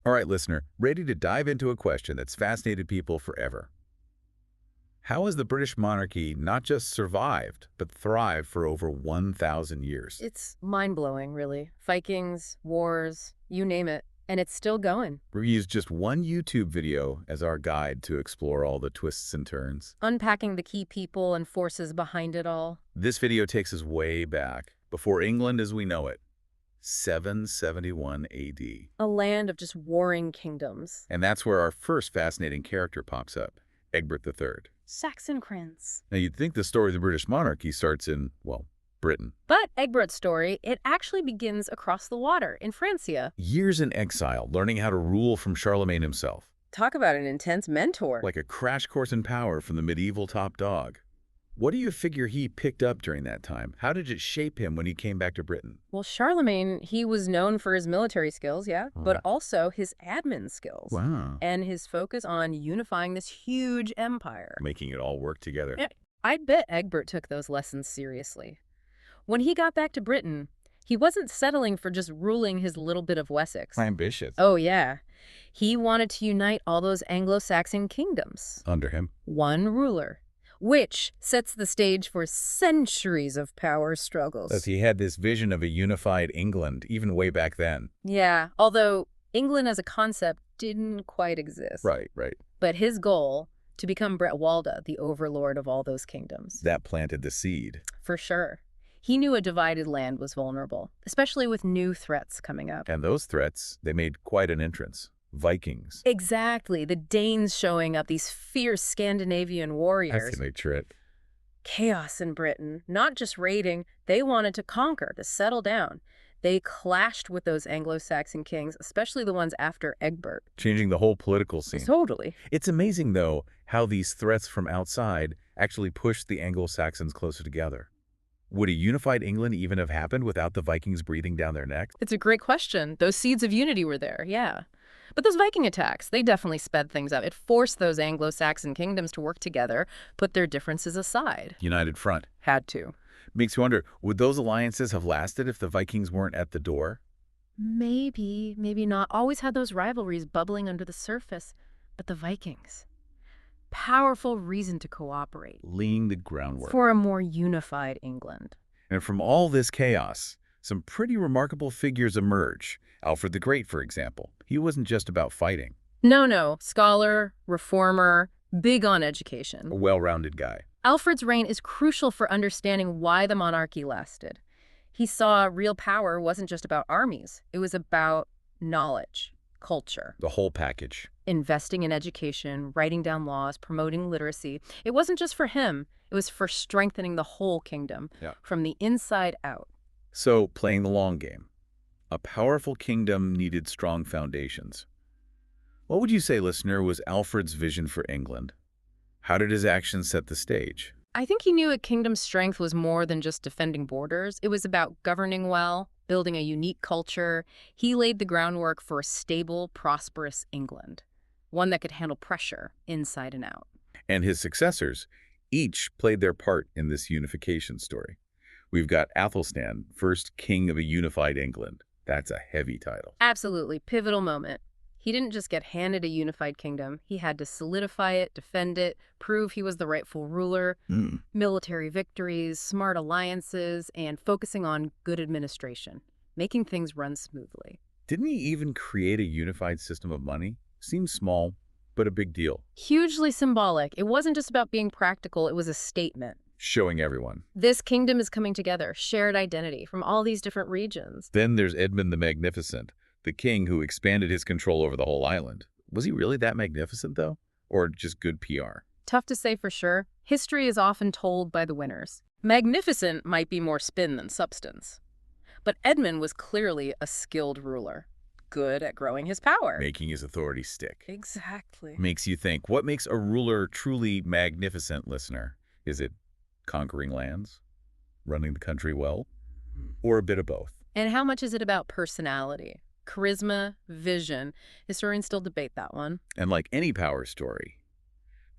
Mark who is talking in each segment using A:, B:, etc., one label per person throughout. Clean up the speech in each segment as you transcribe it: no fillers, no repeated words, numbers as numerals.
A: All right, listener, ready to dive into a question that's fascinated people forever. How has the British monarchy not just survived, but thrived for over 1,000 years?
B: It's mind-blowing, really. Vikings, wars, you name it. And it's still going.
A: We use just one YouTube video as our guide to explore all the twists and turns.
B: Unpacking the key people and forces behind it all.
A: This video takes us way back, before England as we know it, 771 AD.
B: A land of just warring kingdoms.
A: And that's where our first fascinating character pops up, Egbert III.
B: Saxon prince.
A: Now, you'd think the story of the British monarchy starts in, well, Britain.
B: But Egbert's story, it actually begins across the water in Francia.
A: Years in exile, learning how to rule from Charlemagne himself.
B: Talk about an intense mentor.
A: Like a crash course in power from the medieval top dog. What do you figure he picked up during that time? How did it shape him when he came back to Britain?
B: Well, Charlemagne, he was known for his military skills, yeah, but also his admin skills.
A: Wow.
B: And his focus on unifying this huge empire.
A: Making it all work together.
B: Yeah, I bet Egbert took those lessons seriously. When he got back to Britain, he wasn't settling for just ruling his little bit of Wessex.
A: Ambitious.
B: Oh, yeah. He wanted to unite all those Anglo-Saxon kingdoms.
A: Under him.
B: One ruler, which sets the stage for centuries of power struggles.
A: As he had this vision of a unified England, even way back then.
B: Yeah, although England as a concept didn't quite exist.
A: Right.
B: But his goal, to become Bretwalda, the overlord of all those kingdoms.
A: That planted the seed.
B: For sure. He knew a divided land was vulnerable, especially with new threats coming up.
A: And those threats, they made quite an entrance. Vikings.
B: Exactly. The Danes showing up, these fierce Scandinavian warriors.
A: That's a trip.
B: Chaos in Britain, not just raiding, they wanted to conquer, to settle down. They clashed with those Anglo-Saxon kings, especially the ones after Egbert.
A: Changing the whole political scene.
B: Totally.
A: It's amazing, though, how these threats from outside actually pushed the Anglo-Saxons closer together. Would a unified England even have happened without the Vikings breathing down their necks?
B: It's a great question. Those seeds of unity were there, yeah. But those Viking attacks, they definitely sped things up. It forced those Anglo-Saxon kingdoms to work together, put their differences aside.
A: United front.
B: Had to.
A: Makes you wonder, would those alliances have lasted if the Vikings weren't at the door?
B: Maybe, maybe not. Always had those rivalries bubbling under the surface. But the Vikings, powerful reason to cooperate.
A: Laying the groundwork.
B: For a more unified England.
A: And from all this chaos, some pretty remarkable figures emerge. Alfred the Great, for example. He wasn't just about fighting.
B: No. Scholar, reformer, big on education.
A: A well-rounded guy.
B: Alfred's reign is crucial for understanding why the monarchy lasted. He saw real power wasn't just about armies. It was about knowledge, culture.
A: The whole package.
B: Investing in education, writing down laws, promoting literacy. It wasn't just for him. It was for strengthening the whole kingdom, from the inside out.
A: So, playing the long game. A powerful kingdom needed strong foundations. What would you say, listener, was Alfred's vision for England? How did his actions set the stage?
B: I think he knew a kingdom's strength was more than just defending borders. It was about governing well, building a unique culture. He laid the groundwork for a stable, prosperous England, one that could handle pressure inside and out.
A: And his successors each played their part in this unification story. We've got Æthelstan, first king of a unified England. That's a heavy title.
B: Absolutely. Pivotal moment. He didn't just get handed a unified kingdom. He had to solidify it, defend it, prove he was the rightful ruler. Military victories, smart alliances, and focusing on good administration, making things run smoothly.
A: Didn't he even create a unified system of money? Seems small, but a big deal.
B: Hugely symbolic. It wasn't just about being practical, it was a statement.
A: Showing everyone.
B: This kingdom is coming together, shared identity from all these different regions.
A: Then there's Edmund the Magnificent, the king who expanded his control over the whole island. Was he really that magnificent, though? Or just good PR?
B: Tough to say for sure. History is often told by the winners. Magnificent might be more spin than substance. But Edmund was clearly a skilled ruler, good at growing his power.
A: Making his authority stick.
B: Exactly.
A: Makes you think, what makes a ruler truly magnificent, listener? Is it conquering lands, running the country well, or a bit of both?
B: And how much is it about personality? Charisma, vision. Historians still debate that one.
A: And like any power story,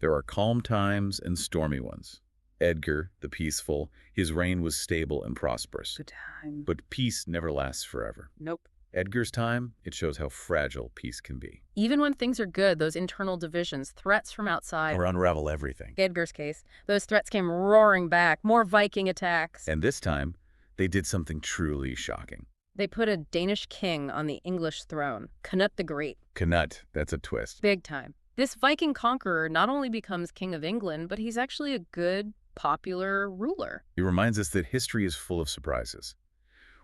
A: there are calm times and stormy ones. Edgar, the peaceful, his reign was stable and prosperous.
B: Good time.
A: But peace never lasts forever.
B: Nope.
A: Edgar's time, it shows how fragile peace can be.
B: Even when things are good, those internal divisions, threats from outside.
A: Or unravel everything.
B: Edgar's case, those threats came roaring back, more Viking attacks.
A: And this time, they did something truly shocking.
B: They put a Danish king on the English throne, Canute the Great.
A: Canute, that's a twist.
B: Big time. This Viking conqueror not only becomes king of England, but he's actually a good, popular ruler.
A: It reminds us that history is full of surprises.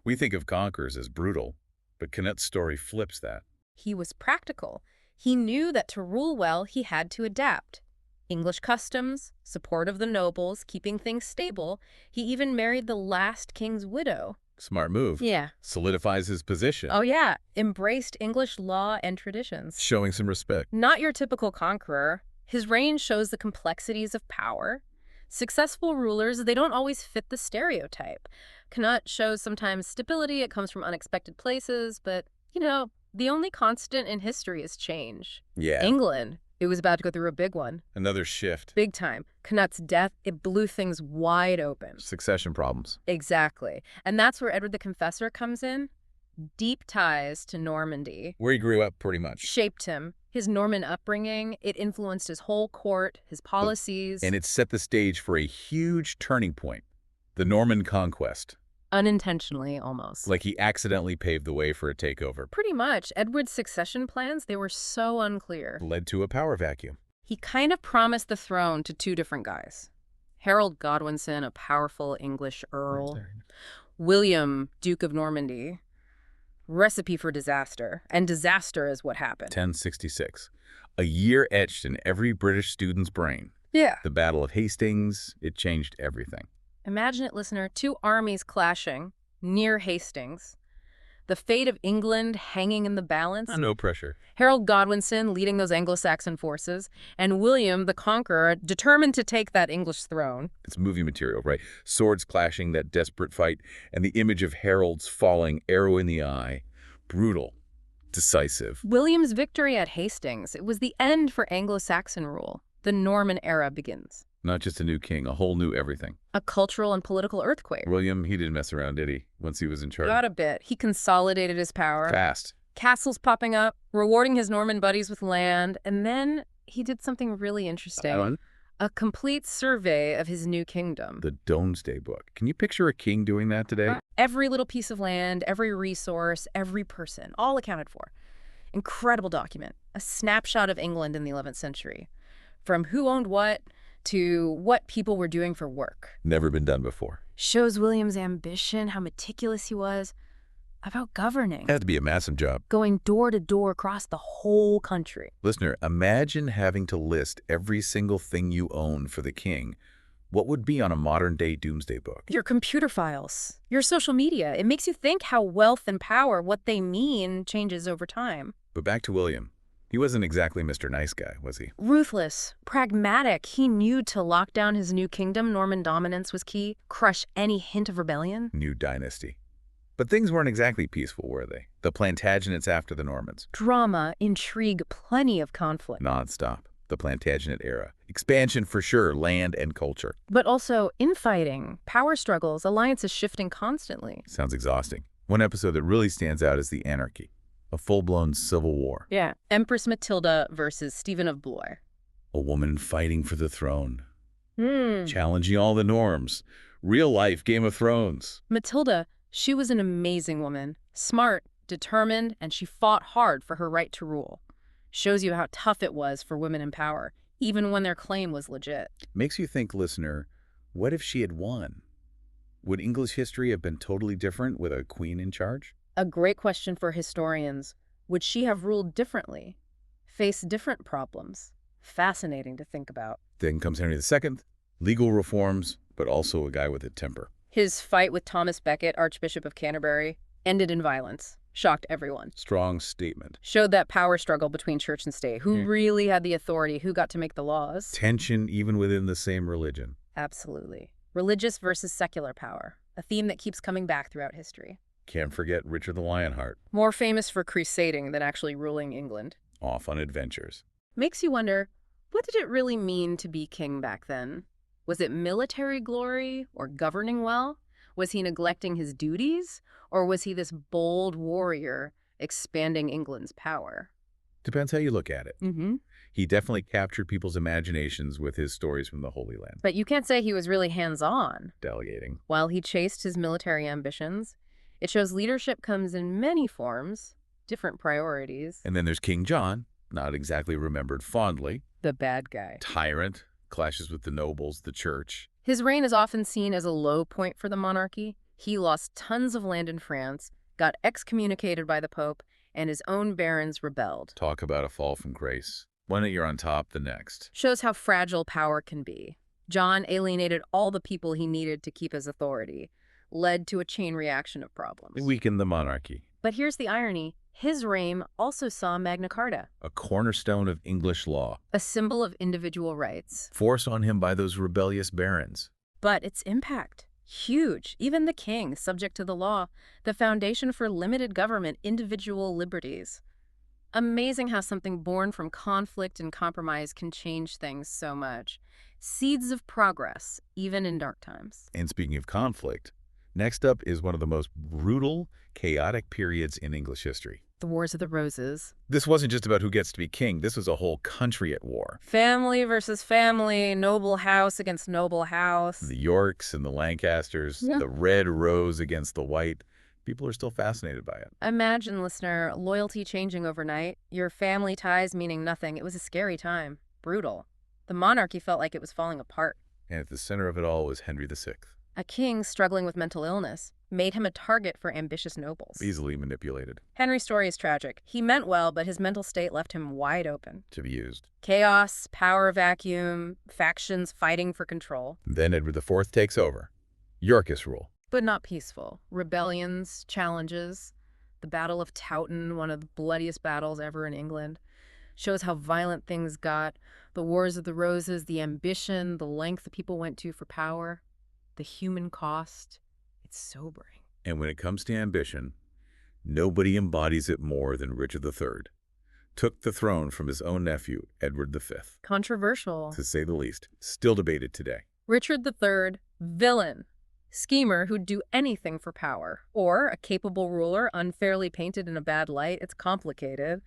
A: We think of conquerors as brutal, but Canute's story flips that.
B: He was practical. He knew that to rule well, he had to adapt. English customs, support of the nobles, keeping things stable. He even married the last king's widow.
A: Smart move.
B: Yeah.
A: Solidifies his position.
B: Oh, yeah. Embraced English law and traditions.
A: Showing some respect.
B: Not your typical conqueror. His reign shows the complexities of power. Successful rulers, they don't always fit the stereotype. Canute shows sometimes stability. It comes from unexpected places. But, you know, the only constant in history is change.
A: Yeah.
B: England, it was about to go through a big one.
A: Another shift.
B: Big time. Canute's death, it blew things wide open.
A: Succession problems.
B: Exactly. And that's where Edward the Confessor comes in. Deep ties to Normandy.
A: Where he grew up, pretty much.
B: Shaped him. His Norman upbringing, it influenced his whole court, his policies.
A: And it set the stage for a huge turning point. The Norman Conquest.
B: Unintentionally, almost.
A: Like he accidentally paved the way for a takeover.
B: Pretty much. Edward's succession plans, they were so unclear.
A: Led to a power vacuum.
B: He kind of promised the throne to two different guys. Harold Godwinson, a powerful English earl. William, Duke of Normandy. Recipe for disaster. And disaster is what happened.
A: 1066. A year etched in every British student's brain.
B: Yeah.
A: The Battle of Hastings, it changed everything.
B: Imagine it, listener. Two armies clashing near Hastings. The fate of England hanging in the balance.
A: No pressure.
B: Harold Godwinson leading those Anglo-Saxon forces, and William the Conqueror determined to take that English throne.
A: It's movie material, right? Swords clashing, that desperate fight, and the image of Harold's falling, arrow in the eye. Brutal. Decisive.
B: William's victory at Hastings, it was the end for Anglo-Saxon rule. The Norman era begins.
A: Not just a new king, a whole new everything.
B: A cultural and political earthquake.
A: William, he didn't mess around, did he? Once he was in charge.
B: Not a bit. He consolidated his power.
A: Fast.
B: Castles popping up, rewarding his Norman buddies with land, and then he did something really interesting. A complete survey of his new kingdom.
A: The Domesday Book. Can you picture a king doing that today?
B: Every little piece of land, every resource, every person, all accounted for. Incredible document. A snapshot of England in the 11th century. From who owned what to what people were doing for work.
A: Never been done before.
B: Shows William's ambition, how meticulous he was about governing.
A: It had to be a massive job.
B: Going door to door across the whole country.
A: Listener, imagine having to list every single thing you own for the king. What would be on a modern-day Doomsday Book?
B: Your computer files, your social media. It makes you think how wealth and power, what they mean, changes over time.
A: But back to William. He wasn't exactly Mr. Nice Guy, was he?
B: Ruthless, pragmatic. He knew to lock down his new kingdom, Norman dominance was key, crush any hint of rebellion.
A: New dynasty. But things weren't exactly peaceful, were they? The Plantagenets after the Normans.
B: Drama, intrigue, plenty of conflict.
A: Non-stop. The Plantagenet era. Expansion for sure, land and culture.
B: But also infighting, power struggles, alliances shifting constantly.
A: Sounds exhausting. One episode that really stands out is the Anarchy. A full-blown civil war.
B: Yeah. Empress Matilda versus Stephen of Blois.
A: A woman fighting for the throne. Challenging all the norms. Real-life Game of Thrones.
B: Matilda, she was an amazing woman. Smart, determined, and she fought hard for her right to rule. Shows you how tough it was for women in power, even when their claim was legit.
A: Makes you think, listener, what if she had won? Would English history have been totally different with a queen in charge?
B: A great question for historians. Would she have ruled differently? Faced different problems? Fascinating to think about.
A: Then comes Henry II, legal reforms, but also a guy with a temper.
B: His fight with Thomas Becket, Archbishop of Canterbury, ended in violence. Shocked everyone.
A: Strong statement.
B: Showed that power struggle between church and state. Who really had the authority? Who got to make the laws?
A: Tension even within the same religion.
B: Absolutely. Religious versus secular power. A theme that keeps coming back throughout history.
A: Can't forget Richard the Lionheart.
B: More famous for crusading than actually ruling England.
A: Off on adventures.
B: Makes you wonder, what did it really mean to be king back then? Was it military glory or governing well? Was he neglecting his duties? Or was he this bold warrior expanding England's power.
A: Depends how you look at it.
B: Mm-hmm.
A: He definitely captured people's imaginations with his stories from the Holy Land.
B: But you can't say he was really hands-on.
A: Delegating.
B: While he chased his military ambitions, it shows leadership comes in many forms, different priorities.
A: And then there's King John, not exactly remembered fondly.
B: The bad guy.
A: Tyrant, clashes with the nobles, the church.
B: His reign is often seen as a low point for the monarchy. He lost tons of land in France, got excommunicated by the Pope, and his own barons rebelled.
A: Talk about a fall from grace. One minute you're on top, the next.
B: Shows how fragile power can be. John alienated all the people he needed to keep his authority, led to a chain reaction of problems.
A: It weakened the monarchy.
B: But here's the irony. His reign also saw Magna Carta,
A: A cornerstone of English law.
B: a symbol of individual rights.
A: Forced on him by those rebellious barons.
B: But its impact, huge. Even the king, subject to the law, the foundation for limited government, individual liberties. Amazing how something born from conflict and compromise can change things so much. Seeds of progress, even in dark times.
A: And speaking of conflict, next up is one of the most brutal, chaotic periods in English history.
B: The Wars of the Roses.
A: This wasn't just about who gets to be king. This was a whole country at war.
B: Family versus family, noble house against noble house.
A: The Yorks and the Lancasters, the red rose against the white. People are still fascinated by it.
B: Imagine, listener, loyalty changing overnight, your family ties meaning nothing. It was a scary time. Brutal. The monarchy felt like it was falling apart.
A: And at the center of it all was Henry VI.
B: A king struggling with mental illness made him a target for ambitious nobles.
A: Easily manipulated.
B: Henry's story is tragic. He meant well, but his mental state left him wide open.
A: To be used.
B: Chaos, power vacuum, factions fighting for control.
A: Then Edward IV takes over. Yorkist rule.
B: But not peaceful. Rebellions, challenges. The Battle of Towton, one of the bloodiest battles ever in England, shows how violent things got. The Wars of the Roses, the ambition, the length the people went to for power, the human cost. It's sobering.
A: And when it comes to ambition, nobody embodies it more than Richard III. Took the throne from his own nephew, Edward V.
B: Controversial.
A: To say the least. Still debated today.
B: Richard III, villain. Schemer who'd do anything for power. Or a capable ruler, unfairly painted in a bad light. It's complicated.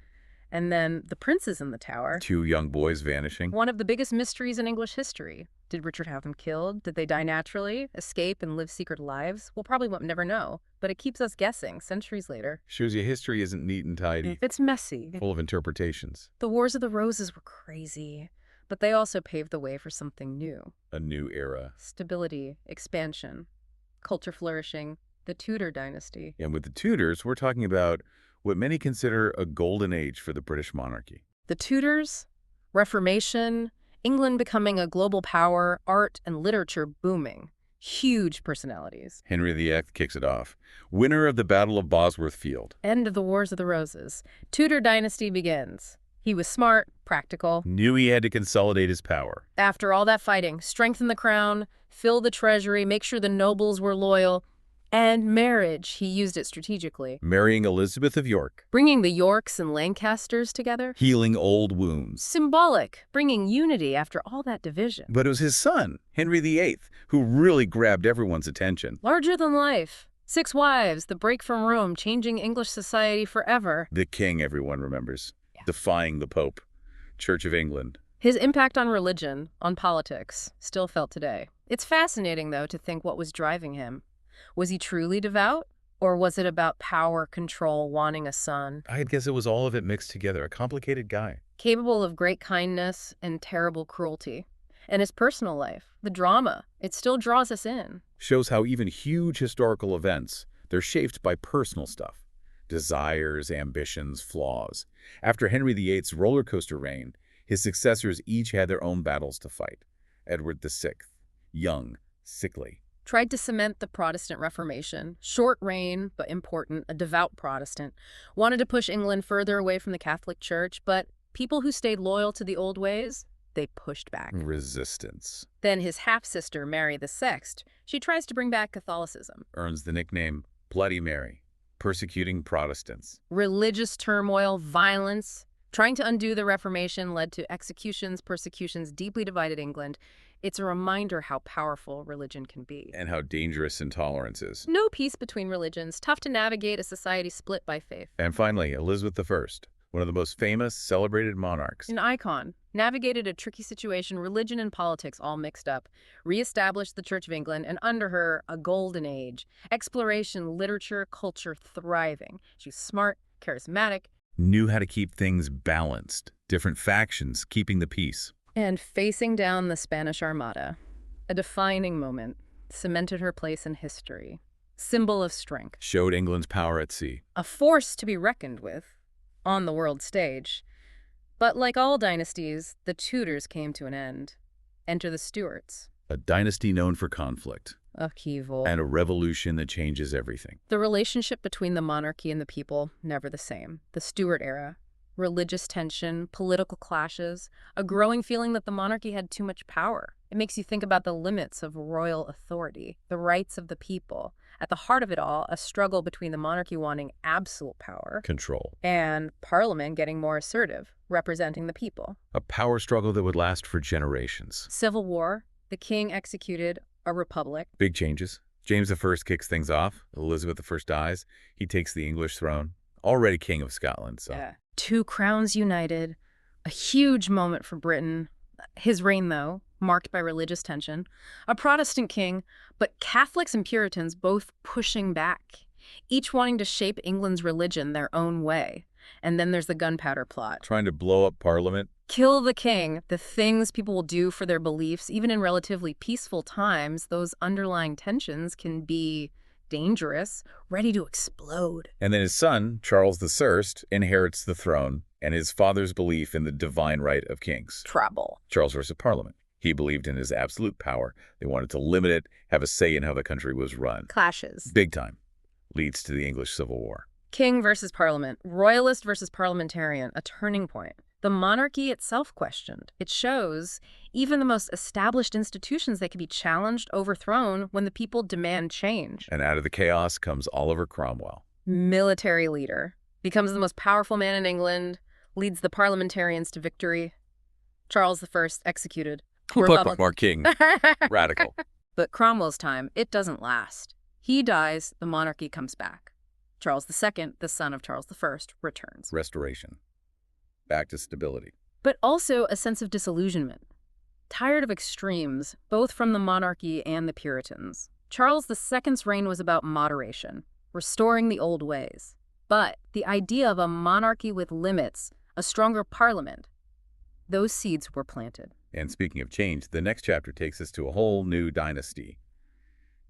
B: And then the princes in the tower.
A: 2 young boys vanishing.
B: One of the biggest mysteries in English history. Did Richard have them killed? Did they die naturally, escape, and live secret lives? We'll probably won't never know, but it keeps us guessing centuries later.
A: Shows you history isn't neat and tidy.
B: It's messy.
A: Full of interpretations.
B: The Wars of the Roses were crazy, but they also paved the way for something new.
A: A new era.
B: Stability, expansion, culture flourishing, the Tudor dynasty.
A: And with the Tudors, we're talking about what many consider a golden age for the British monarchy.
B: The Tudors, Reformation, England becoming a global power, art and literature booming. Huge personalities.
A: Henry VIII kicks it off. Winner of the Battle of Bosworth Field.
B: End of the Wars of the Roses. Tudor dynasty begins. He was smart, practical.
A: Knew he had to consolidate his power.
B: After all that fighting, strengthen the crown, fill the treasury, make sure the nobles were loyal. And marriage, he used it strategically.
A: Marrying Elizabeth of York.
B: Bringing the Yorks and Lancasters together.
A: Healing old wounds.
B: Symbolic, bringing unity after all that division.
A: But it was his son, Henry VIII, who really grabbed everyone's attention.
B: Larger than life. 6 wives, the break from Rome, changing English society forever.
A: The king, everyone remembers. Yeah. Defying the Pope. Church of England.
B: His impact on religion, on politics, still felt today. It's fascinating, though, to think what was driving him. Was he truly devout? Or was it about power, control, wanting a son?
A: I'd guess it was all of it mixed together. A complicated guy.
B: Capable of great kindness and terrible cruelty. And his personal life, the drama, it still draws us in.
A: Shows how even huge historical events, they're shaped by personal stuff. Desires, ambitions, flaws. After Henry VIII's roller coaster reign, his successors each had their own battles to fight. Edward VI, young, sickly.
B: Tried to cement the Protestant Reformation. Short reign, but important, a devout Protestant. Wanted to push England further away from the Catholic Church, but people who stayed loyal to the old ways, they pushed back.
A: Resistance.
B: Then his half-sister, Mary VI, she tries to bring back Catholicism.
A: Earns the nickname Bloody Mary, persecuting Protestants.
B: Religious turmoil, violence, Trying to undo the Reformation led to executions, persecutions, deeply divided England. It's a reminder how powerful religion can be.
A: And how dangerous intolerance is.
B: No peace between religions, tough to navigate a society split by faith.
A: And finally, Elizabeth I, one of the most famous, celebrated monarchs.
B: An icon, navigated a tricky situation, religion and politics all mixed up, re-established the Church of England, and under her, a golden age. Exploration, literature, culture thriving. She's smart, charismatic,
A: Knew how to keep things balanced, different factions keeping the peace.
B: and facing down the Spanish Armada. A defining moment, cemented her place in history. Symbol of strength.
A: Showed England's power at sea.
B: A force to be reckoned with on the world stage. But like all dynasties, the Tudors came to an end. Enter the Stuarts.
A: A dynasty known for conflict.
B: Upheaval.
A: And a revolution that changes everything.
B: The relationship between the monarchy and the people, never the same. The Stuart era. Religious tension, political clashes, a growing feeling that the monarchy had too much power. It makes you think about the limits of royal authority, the rights of the people. At the heart of it all, a struggle between the monarchy wanting absolute power
A: Control.
B: and Parliament getting more assertive, representing the people.
A: A power struggle that would last for generations.
B: Civil war, the king executed a republic.
A: Big changes. James I kicks things off. Elizabeth I dies. He takes the English throne. Already king of Scotland, so.
B: Yeah. Two crowns united. A huge moment for Britain. His reign, though, marked by religious tension. A Protestant king, but Catholics and Puritans both pushing back, each wanting to shape England's religion their own way. And then there's the gunpowder plot.
A: Trying to blow up Parliament.
B: Kill the king, the things people will do for their beliefs, even in relatively peaceful times, those underlying tensions can be dangerous, ready to explode.
A: And then his son, Charles I, inherits the throne and his father's belief in the divine right of kings.
B: Trouble.
A: Charles versus Parliament. He believed in his absolute power. They wanted to limit it, have a say in how the country was run.
B: Clashes.
A: Big time. Leads to the English Civil War.
B: King versus Parliament. Royalist versus parliamentarian. A turning point. The monarchy itself questioned. It shows even the most established institutions, they can be challenged, overthrown when the people demand change.
A: And out of the chaos comes Oliver Cromwell.
B: Military leader. Becomes the most powerful man in England. Leads the parliamentarians to victory. Charles I executed.
A: More king. Radical.
B: But Cromwell's time, it doesn't last. He dies, the monarchy comes back. Charles II, the son of Charles I, returns.
A: Restoration. Back to stability.
B: But also a sense of disillusionment. Tired of extremes, both from the monarchy and the Puritans. Charles II's reign was about moderation, restoring the old ways. But the idea of a monarchy with limits, a stronger parliament, those seeds were planted.
A: And speaking of change, the next chapter takes us to a whole new dynasty.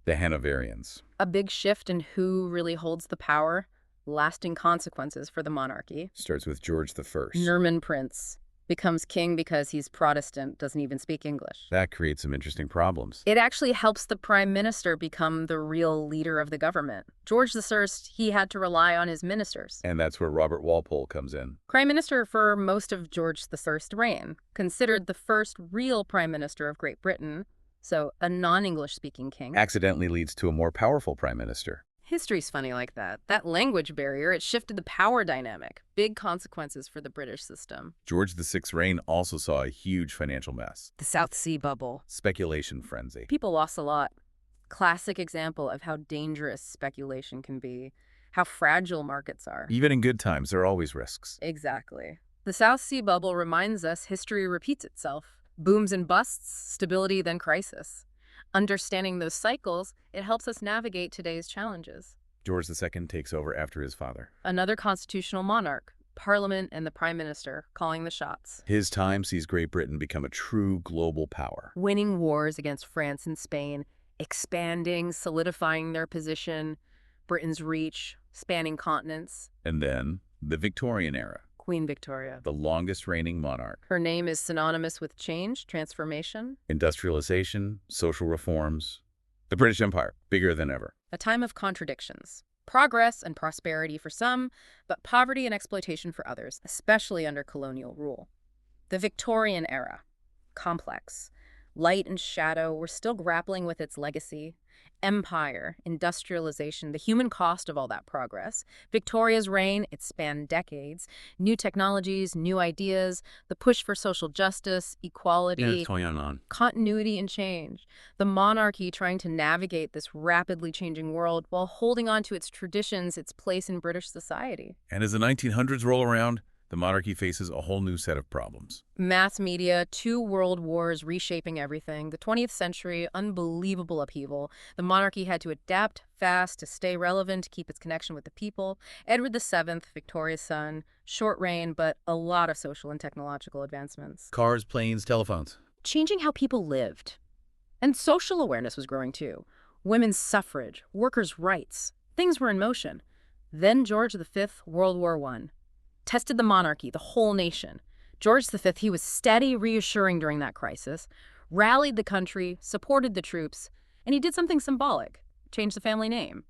A: The Hanoverians.
B: A big shift in who really holds the power, lasting consequences for the monarchy.
A: Starts with George I.
B: Norman Prince becomes king because he's Protestant, doesn't even speak English.
A: That creates some interesting problems.
B: It actually helps the prime minister become the real leader of the government. George I, he had to rely on his ministers.
A: And that's where Robert Walpole comes in.
B: Prime minister for most of George I's reign, considered the first real prime minister of Great Britain, so a non-English speaking king.
A: Accidentally leads to a more powerful prime minister.
B: History's funny like that. That language barrier, it shifted the power dynamic. Big consequences for the British system.
A: George VI's reign also saw a huge financial mess.
B: The South Sea bubble.
A: Speculation frenzy.
B: People lost a lot. Classic example of how dangerous speculation can be, how fragile markets are.
A: Even in good times, there are always risks.
B: Exactly. The South Sea bubble reminds us history repeats itself. Booms and busts, stability, then crisis. Understanding those cycles, it helps us navigate today's challenges.
A: George II takes over after his father.
B: Another constitutional monarch, Parliament and the Prime Minister calling the shots.
A: His time sees Great Britain become a true global power.
B: Winning wars against France and Spain, expanding, solidifying their position, Britain's reach, spanning continents.
A: And then, the Victorian era.
B: Queen Victoria.
A: The longest reigning monarch.
B: Her name is synonymous with change, transformation.
A: Industrialization, social reforms. The British Empire, bigger than ever.
B: A time of contradictions. Progress and prosperity for some, but poverty and exploitation for others, especially under colonial rule. The Victorian era. Complex. Light and shadow, we're still grappling with its legacy. Empire, industrialization, the human cost of all that progress. Victoria's reign, it spanned decades. New technologies, new ideas, the push for social justice, equality,
A: going on.
B: continuity and change. The monarchy trying to navigate this rapidly changing world while holding on to its traditions, its place in British society.
A: And as the 1900s roll around, the monarchy faces a whole new set of problems.
B: Mass media, 2 world wars reshaping everything, the 20th century, unbelievable upheaval. The monarchy had to adapt fast to stay relevant, to keep its connection with the people. Edward VII, Victoria's son, short reign, but a lot of social and technological advancements.
A: Cars, planes, telephones.
B: Changing how people lived. And social awareness was growing too. Women's suffrage, workers' rights, things were in motion. Then George V, World War I. Tested the monarchy, the whole nation. George V, he was steady, reassuring during that crisis, rallied the country, supported the troops, and he did something symbolic, changed the family name.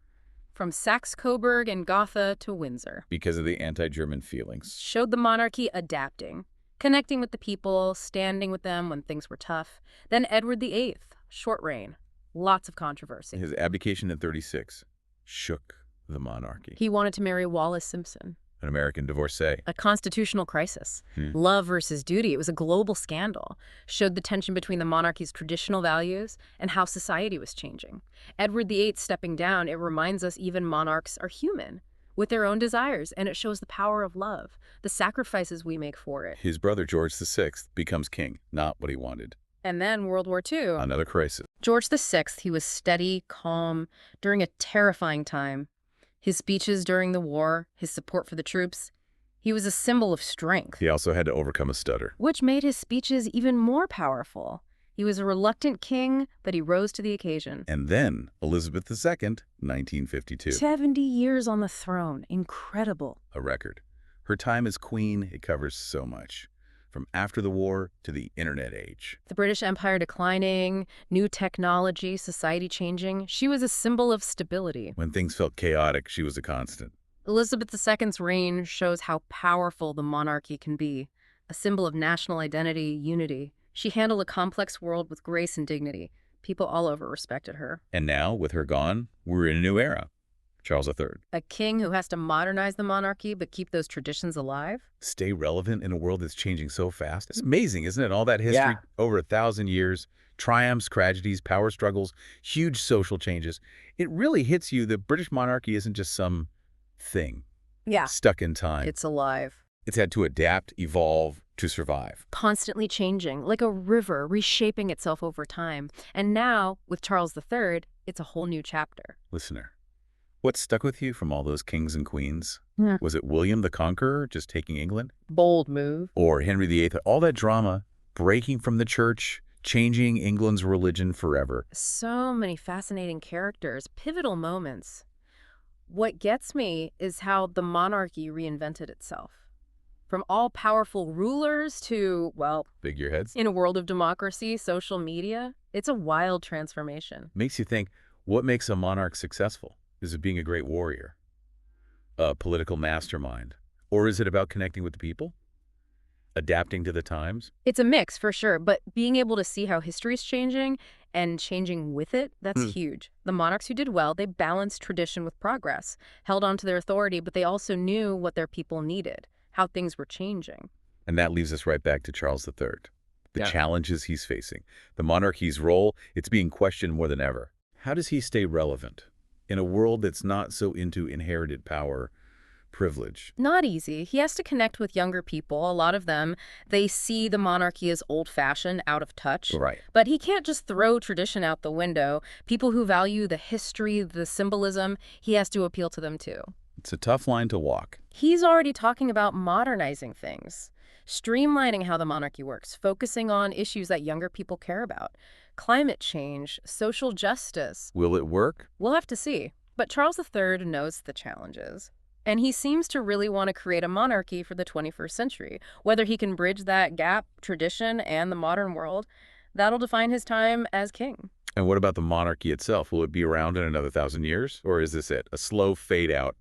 B: From Saxe-Coburg and Gotha to Windsor.
A: Because of the anti-German feelings.
B: Showed the monarchy adapting, connecting with the people, standing with them when things were tough. Then Edward VIII, short reign, lots of controversy.
A: His abdication in 36 shook the monarchy.
B: He wanted to marry Wallis Simpson.
A: An American divorcee.
B: A constitutional crisis. Love versus duty. It was a global scandal. Showed the tension between the monarchy's traditional values and how society was changing. Edward VIII stepping down, it reminds us even monarchs are human, with their own desires, and it shows the power of love, the sacrifices we make for it.
A: His brother George VI becomes king, not what he wanted.
B: And then World War II.
A: Another crisis.
B: George VI, he was steady, calm, during a terrifying time. His speeches during the war, his support for the troops, he was a symbol of strength.
A: He also had to overcome a stutter.
B: Which made his speeches even more powerful. He was a reluctant king, but he rose to the occasion.
A: And then Elizabeth II, 1952.
B: 70 years on the throne. Incredible.
A: A record. Her time as queen, it covers so much. From after the war to the internet age.
B: The British Empire declining, new technology, society changing. She was a symbol of stability.
A: When things felt chaotic, she was a constant.
B: Elizabeth II's reign shows how powerful the monarchy can be. A symbol of national identity, unity. She handled a complex world with grace and dignity. People all over respected her.
A: And now, with her gone, we're in a new era. Charles III.
B: A king who has to modernize the monarchy but keep those traditions alive?
A: Stay relevant in a world that's changing so fast. It's amazing, isn't it? All that history over 1,000 years, triumphs, tragedies, power struggles, huge social changes. It really hits you that British monarchy isn't just some thing stuck in time.
B: It's alive.
A: It's had to adapt, evolve, to survive.
B: Constantly changing, like a river reshaping itself over time. And now, with Charles III, it's a whole new chapter.
A: Listener, what stuck with you from all those kings and queens? Was it William the Conqueror just taking England?
B: Bold move.
A: Or Henry VIII? All that drama, breaking from the church, changing England's religion forever.
B: So many fascinating characters, pivotal moments. What gets me is how the monarchy reinvented itself. From all-powerful rulers to, well,
A: figureheads.
B: In a world of democracy, social media, it's a wild transformation.
A: Makes you think, what makes a monarch successful? Is it being a great warrior? A political mastermind? Or is it about connecting with the people? Adapting to the times?
B: It's a mix, for sure, but being able to see how history's changing and changing with it, that's huge. The monarchs who did well, they balanced tradition with progress, held on to their authority, but they also knew what their people needed, how things were changing.
A: And that leaves us right back to Charles III. The challenges he's facing. The monarchy's role, it's being questioned more than ever. How does he stay relevant in a world that's not so into inherited power, privilege?
B: Not easy. He has to connect with younger people. A lot of them, they see the monarchy as old-fashioned, out of touch.
A: Right.
B: But he can't just throw tradition out the window. People who value the history, the symbolism, he has to appeal to them too.
A: It's a tough line to walk.
B: He's already talking about modernizing things, streamlining how the monarchy works, focusing on issues that younger people care about. Climate change, social justice.
A: Will it work?
B: We'll have to see. But Charles III knows the challenges. And he seems to really want to create a monarchy for the 21st century. Whether he can bridge that gap, tradition, and the modern world, that'll define his time as king.
A: And what about the monarchy itself? Will it be around in another 1,000 years? Or is this it? A slow fade out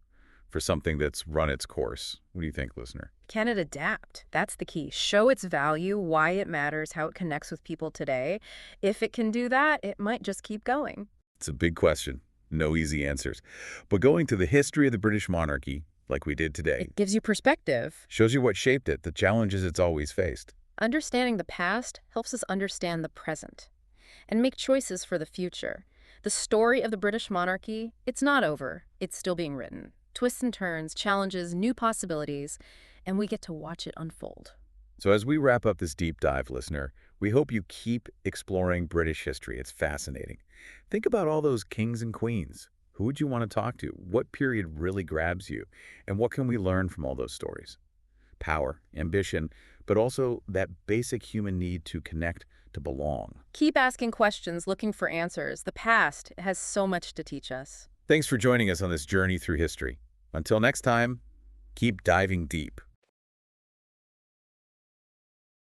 A: for something that's run its course? What do you think, listener?
B: Can it adapt? That's the key. Show its value, why it matters, how it connects with people today. If it can do that, it might just keep going.
A: It's a big question. No easy answers. But going to the history of the British monarchy, like we did today,
B: It gives you perspective.
A: shows you what shaped it, the challenges it's always faced.
B: Understanding the past helps us understand the present and make choices for the future. The story of the British monarchy, it's not over. It's still being written. Twists and turns, challenges, new possibilities, and we get to watch it unfold.
A: So as we wrap up this deep dive, listener, we hope you keep exploring British history. It's fascinating. Think about all those kings and queens. Who would you want to talk to? What period really grabs you? And what can we learn from all those stories? Power, ambition, but also that basic human need to connect, to belong.
B: Keep asking questions, looking for answers. The past has so much to teach us.
A: Thanks for joining us on this journey through history. Until next time, keep diving deep.